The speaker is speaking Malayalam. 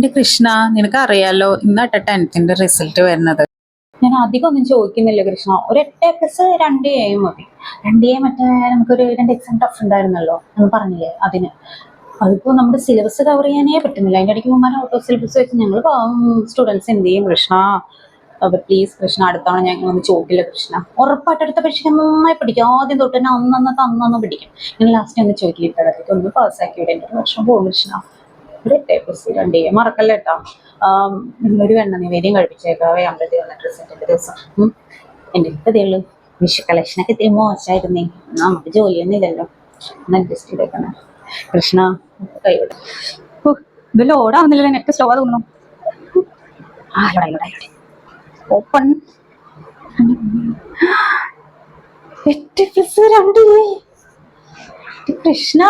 എന്റെ കൃഷ്ണ, നിനക്ക് അറിയാലോ ഇന്നാട്ട 10th റിസൾട്ട് വരുന്നത്. ഞാൻ അധികം ഒന്നും ചോദിക്കുന്നില്ല കൃഷ്ണ. ഒരു 8 A+ 2 A മതി. 2 A മറ്റേ നമുക്കൊരു 2 എക്സാം ടഫ് ഉണ്ടായിരുന്നല്ലോ എന്ന് പറഞ്ഞില്ലേ, അതിന്. അതിപ്പോ നമ്മുടെ സിലബസ് കവർ ചെയ്യാനേ പറ്റുന്നില്ല. അതിന്റെ ഇടയ്ക്ക് മുമ്പ് ഔട്ട് ഓഫ് സിലബസ് വെച്ച് ഞങ്ങൾ സ്റ്റുഡൻസ് എന്ത് ചെയ്യും കൃഷ്ണ? അപ്പൊ പ്ലീസ് കൃഷ്ണ, അടുത്തവണ ഞങ്ങൾ ഒന്നും ചോദിക്കില്ല കൃഷ്ണ. ഉറപ്പായിട്ട് അടുത്ത പരീക്ഷയ്ക്ക് നന്നായി പഠിക്കും. ആദ്യം തൊട്ട് തന്നെ അന്നന്ന് പഠിക്കും. ഞാൻ ലാസ്റ്റ് ഒന്ന് ചോദിക്കില്ല, ഒന്ന് പാസ്സാക്കി വിടേണ്ട ഒരു വർഷം പോകും കൃഷ്ണ. ഒരു 8A+ 2 A മറക്കല്ല കേട്ടോ. ഒരു വെണ്ണ നിവേദ്യം കഴിപ്പിച്ചേക്കാവേ അമ്പലത്തിൽ വന്നിട്ട് റിസൾട്ടിന്റെ ദിവസം. എൻ്റെ ഇപ്പതേ ഉള്ളൂ. വിഷു കളക്ഷനൊക്കെ ഇത്തിരി മോശമായിരുന്നേ. നമുക്ക് ജോലിയൊന്നും ഇല്ലല്ലോ, ഒന്ന് അഡ്ജസ്റ്റ് ചെയ്തേക്കണം കൃഷ്ണ. കൈവിടും. ഇത് ലോഡാവുന്നില്ല, നെറ്റ് സ്ലോ തോന്നുന്നു. ഓപ്പൺ. 8+2 കൃഷ്ണ.